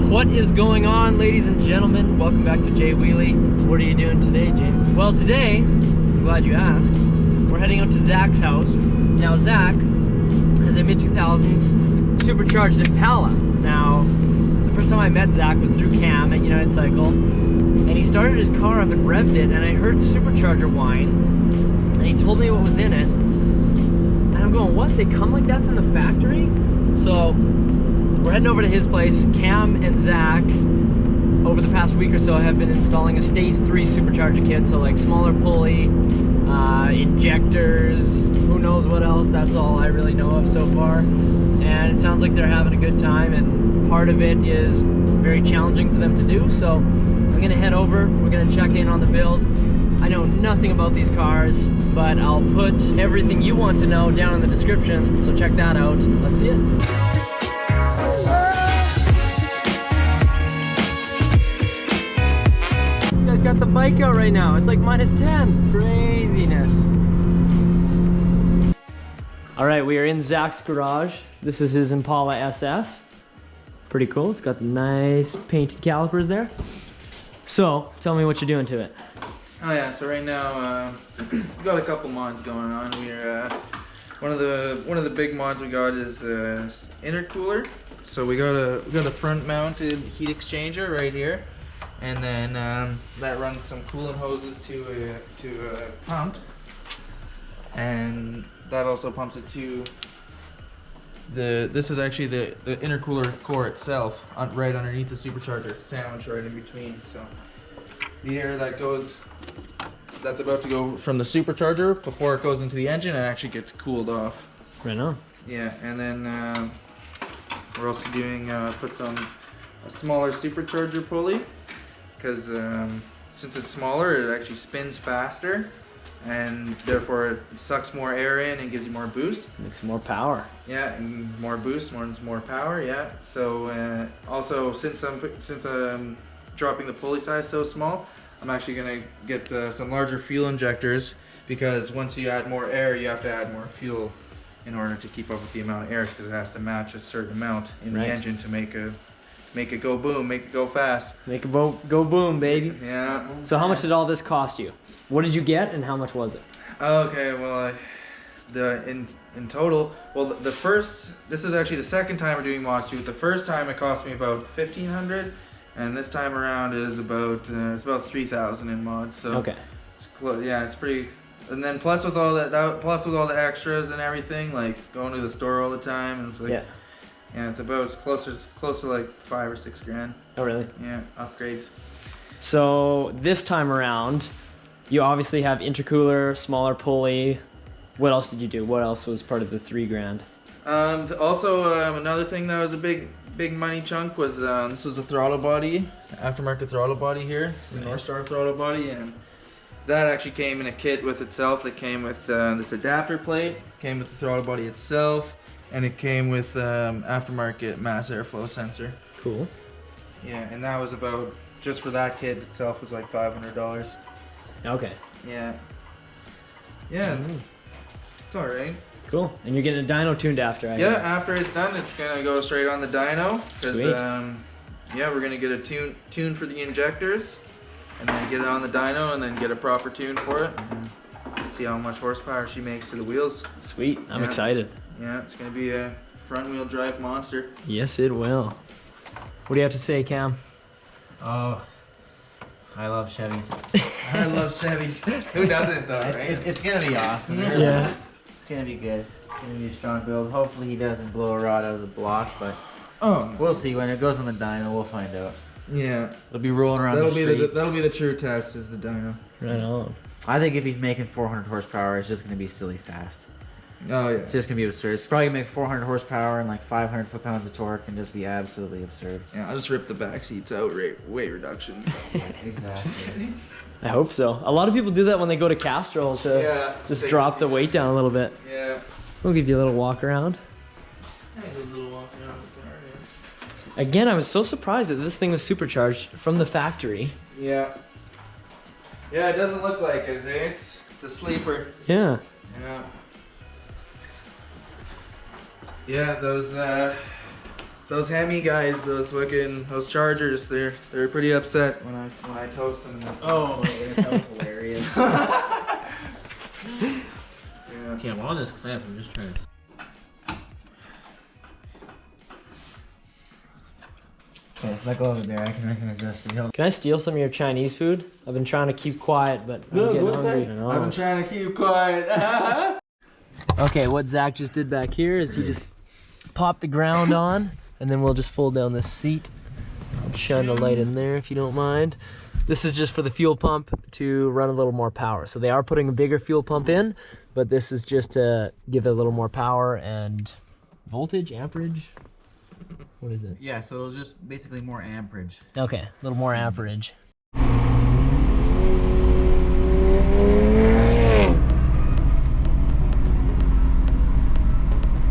What is going on, ladies and gentlemen? Welcome back to Jay Wheelie. What are you doing today, James? Well, today, I'm glad you asked, we're heading out to Zach's house. Now, Zach has a mid-2000s supercharged Impala. Now, the first time I met Zach was through Cam at United Cycle, and he started his car up and revved it, and I heard Supercharger whine, and he told me what was in it, and I'm going, what? They come like that from the factory? So, we're heading over to his place. Cam and Zach, over the past week or so, have been installing a stage 3 supercharger kit, so like smaller pulley, injectors, who knows what else. That's all I really know of so far. And it sounds like they're having a good time, and part of it is very challenging for them to do. So I'm gonna head over, we're gonna check in on the build. I know nothing about these cars, but I'll put everything you want to know down in the description, so check that out. Let's see it. Got the bike out right now. It's like -10. Craziness. All right, we are in Zach's garage. This is his Impala SS. Pretty cool. It's got the nice painted calipers there. So, tell me what you're doing to it. Oh yeah, so right now we got a couple mods going on. We're one of the big mods we got is intercooler. So we got a front-mounted heat exchanger right here. And then that runs some coolant hoses to a pump, and that also pumps it to this is actually the intercooler core itself, right underneath the supercharger. It's sandwiched right in between. So the air that's about to go from the supercharger before it goes into the engine, it actually gets cooled off. Right on. Yeah, and then we're also doing a smaller supercharger pulley. Because since it's smaller, it actually spins faster, and therefore it sucks more air in and gives you more boost. Makes more power. Yeah, and more boost, more power. Yeah. So also since I'm dropping the pulley size so small, I'm actually gonna get some larger fuel injectors, because once you add more air, you have to add more fuel in order to keep up with the amount of air, because it has to match a certain amount in the engine to make it go boom, make it go fast. Make it go boom, baby. Yeah. So how much did all this cost you? What did you get, and how much was it? Okay, well, in total, well, this is actually the second time we're doing mod shoot. The first time it cost me about $1,500, and this time around is about it's about $3,000 in mods. So okay. It's pretty. And then plus with all the extras and everything, like going to the store all the time, and it's like. Yeah. Yeah, it's close to like 5 or 6 grand. Oh, really? Yeah, upgrades. So this time around, you obviously have intercooler, smaller pulley. What else did you do? What else was part of the 3 grand? Also, another thing that was a big money chunk was this was a throttle body, aftermarket throttle body here. It's the North Star throttle body, and that actually came in a kit with itself. That came with this adapter plate, came with the throttle body itself. And it came with aftermarket mass airflow sensor. Cool. Yeah, and that was about, just for that kit itself, was like $500. Okay. Yeah. Yeah, it's all right. Cool. And you're getting a dyno tuned after, I Yeah, after it's done, it's going to go straight on the dyno. Sweet. Yeah, we're going to get a tune for the injectors, and then get it on the dyno, and then get a proper tune for it. And see how much horsepower she makes to the wheels. Sweet. I'm excited. Yeah, it's going to be a front-wheel drive monster. Yes, it will. What do you have to say, Cam? Oh, I love Chevys. I love Chevys. Who doesn't, though, right? It's going to be awesome. Yeah. It's going to be good. It's going to be a strong build. Hopefully he doesn't blow a rod out of the block, but we'll see. When it goes on the dyno, we'll find out. Yeah. It'll be rolling around the streets. That'll be the true test, is the dyno. Right on. I think if he's making 400 horsepower, it's just going to be silly fast. Oh, yeah. It's just going to be absurd. It's probably going to make 400 horsepower and like 500 foot-pounds of torque and just be absolutely absurd. Yeah, I'll just rip the back seats out, weight reduction. Exactly. I hope so. A lot of people do that when they go to Castrol to just drop the weight down a little bit. Yeah. We'll give you a little walk around. Again, I was so surprised that this thing was supercharged from the factory. Yeah. Yeah, it doesn't look like it. It's a sleeper. Yeah. Yeah. Yeah, those those Hemi guys, those Chargers, they're pretty upset when I toast them. Oh my goodness, that was hilarious. Yeah. Okay, I'm on this clamp. I'm just trying to. Okay, let go over there. I can adjust it. Can I steal some of your Chinese food? I've been trying to keep quiet, but I'm No, getting go hungry. inside. I know. I've been trying to keep quiet. Okay, what Zach just did back here is he just popped the ground on, and then we'll just fold down this seat. I'll shine the light in there if you don't mind. This is just for the fuel pump to run a little more power. So they are putting a bigger fuel pump in, but this is just to give it a little more power and voltage, amperage. What is it? Yeah, so it's just basically more amperage. Okay, a little more amperage.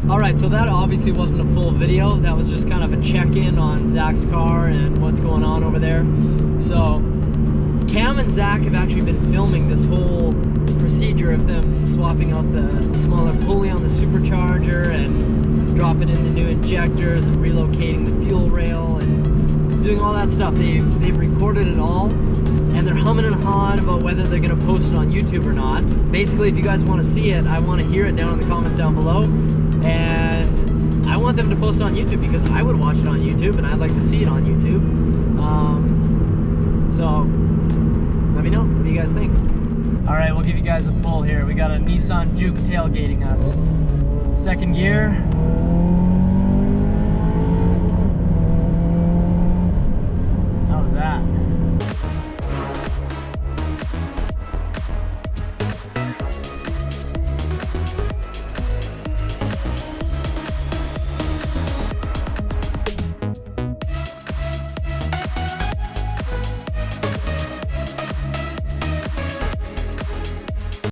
Alright, so that obviously wasn't a full video. That was just kind of a check-in on Zach's car and what's going on over there. So, Cam and Zach have actually been filming this whole procedure of them swapping out the smaller pulley on the Supercharger and dropping in the new injectors and relocating the fuel rail and doing all that stuff. They've recorded it all, and they're humming and hawing about whether they're going to post it on YouTube or not. Basically, if you guys want to see it, I want to hear it down in the comments down below, and I want them to post it on YouTube because I would watch it on YouTube and I'd like to see it on YouTube. So let me know, what do you guys think? All right, we'll give you guys a pull here. We got a Nissan Juke tailgating us. Second gear,